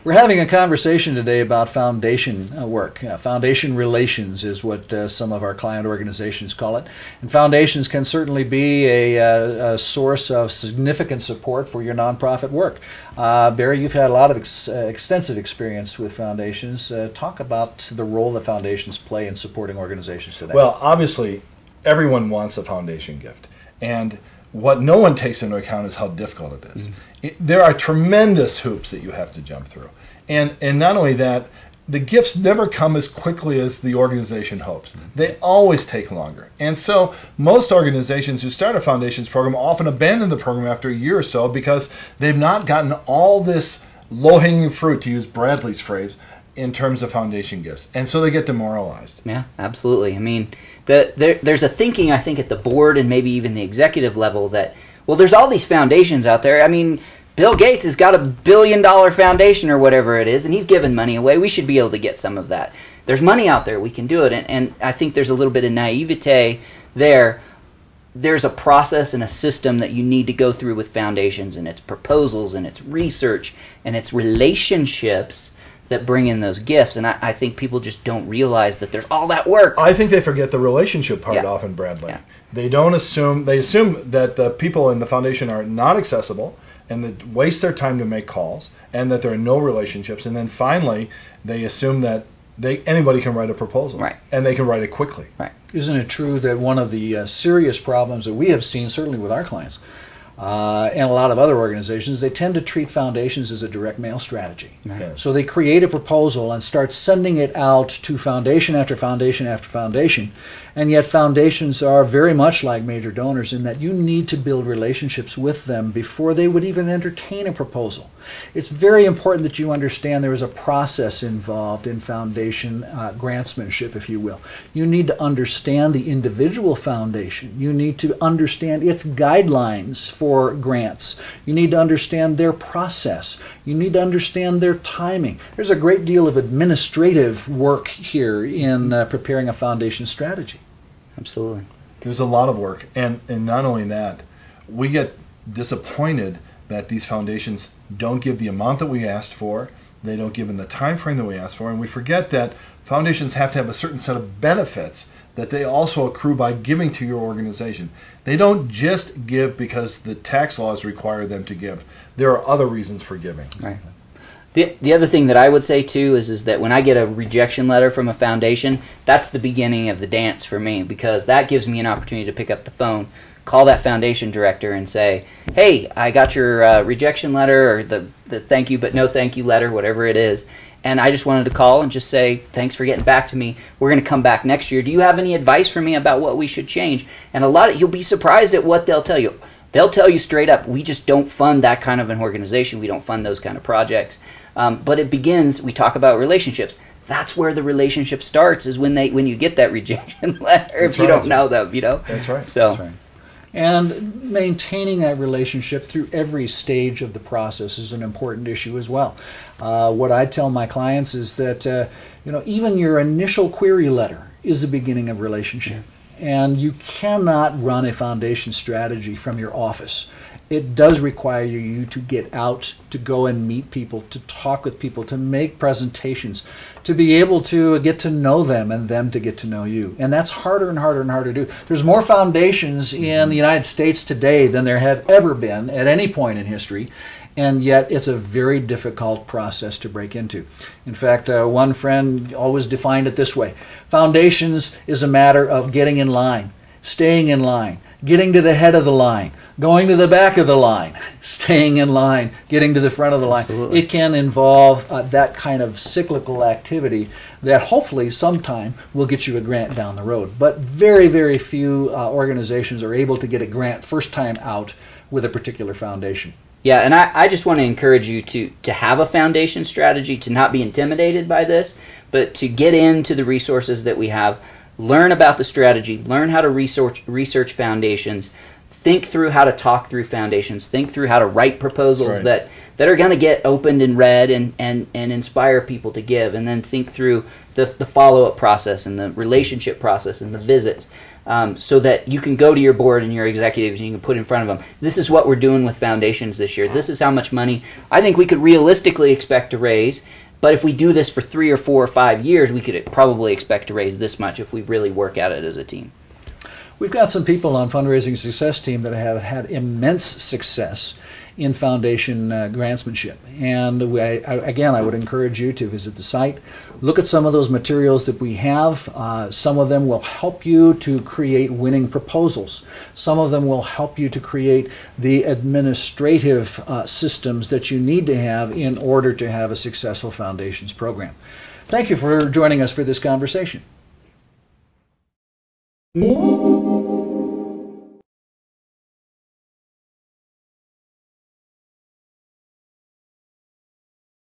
We're having a conversation today about foundation work. Foundation relations is what some of our client organizations call it. And foundations can certainly be a source of significant support for your nonprofit work. Barry, you've had a lot of extensive experience with foundations. Talk about the role that foundations play in supporting organizations today. Well, obviously, everyone wants a foundation gift. And what no one takes into account is how difficult it is. There are tremendous hoops that you have to jump through. And not only that, the gifts never come as quickly as the organization hopes. They always take longer. And so most organizations who start a foundations program often abandon the program after a year or so because they've not gotten all this low-hanging fruit, to use Bradley's phrase, in terms of foundation gifts. And so they get demoralized. Yeah, absolutely. I mean, there's a thinking, I think, at the board and maybe even the executive level that, well, there's all these foundations out there. I mean, Bill Gates has got $1 billion foundation or whatever it is, and he's giving money away. We should be able to get some of that. There's money out there. We can do it. And I think there's a little bit of naivete there. There's a process and a system that you need to go through with foundations, and it's proposals, and it's research, and it's relationships that bring in those gifts. And I think people just don't realize that there's all that work. I think they forget the relationship part often, Bradley. Yeah. They assume that the people in the foundation are not accessible and that waste their time to make calls and that there are no relationships. And then finally, they assume that anybody can write a proposal. Right. And they can write it quickly. Right. Isn't it true that one of the serious problems that we have seen, certainly with our clients, and a lot of other organizations, they tend to treat foundations as a direct mail strategy. Right. Yes. So they create a proposal and start sending it out to foundation after foundation after foundation. And yet foundations are very much like major donors in that you need to build relationships with them before they would even entertain a proposal. It's very important that you understand there is a process involved in foundation grantsmanship, if you will. You need to understand the individual foundation. You need to understand its guidelines for grants. You need to understand their process. You need to understand their timing. There's a great deal of administrative work here in preparing a foundation strategy. Absolutely. There's a lot of work. And not only that, we get disappointed that these foundations don't give the amount that we asked for, they don't give in the time frame that we asked for, and we forget that foundations have to have a certain set of benefits that they also accrue by giving to your organization. They don't just give because the tax laws require them to give. There are other reasons for giving. Right. The other thing that I would say too is that when I get a rejection letter from a foundation, that's the beginning of the dance for me, because that gives me an opportunity to pick up the phone, call that foundation director and say, hey, I got your rejection letter, or the thank you but no thank you letter, whatever it is, and I just wanted to call and just say, thanks for getting back to me. We're going to come back next year. Do you have any advice for me about what we should change? And you'll be surprised at what they'll tell you. They'll tell you straight up, we just don't fund that kind of an organization. We don't fund those kind of projects. But it begins, we talk about relationships. That's where the relationship starts, is when you get that rejection letter, if you don't know them, you know? That's right. So. That's right. And maintaining that relationship through every stage of the process is an important issue as well. What I tell my clients is that even your initial query letter is the beginning of relationship. And you cannot run a foundation strategy from your office. It does require you to get out, to go and meet people, to talk with people, to make presentations, to be able to get to know them and them to get to know you. And that's harder and harder and harder to do. There's more foundations in the United States today than there have ever been at any point in history. And yet it's a very difficult process to break into. In fact, one friend always defined it this way: foundations is a matter of getting in line, staying in line, getting to the head of the line, going to the back of the line, staying in line, getting to the front of the line. Absolutely. It can involve that kind of cyclical activity that hopefully sometime will get you a grant down the road. But very, very few organizations are able to get a grant first time out with a particular foundation. Yeah, and I just want to encourage you to have a foundation strategy, to not be intimidated by this, but to get into the resources that we have, learn about the strategy, learn how to research foundations, think through how to talk through foundations, think through how to write proposals That's right. that are going to get opened and read and inspire people to give, and then think through the follow-up process and the relationship process and the visits, so that you can go to your board and your executives and you can put in front of them, this is what we're doing with foundations this year. This is how much money I think we could realistically expect to raise. But if we do this for 3 or 4 or 5 years, we could probably expect to raise this much if we really work at it as a team. We've got some people on Fundraising Success Team that have had immense success in foundation grantsmanship. And again, I would encourage you to visit the site, look at some of those materials that we have. Some of them will help you to create winning proposals. Some of them will help you to create the administrative systems that you need to have in order to have a successful foundations program. Thank you for joining us for this conversation.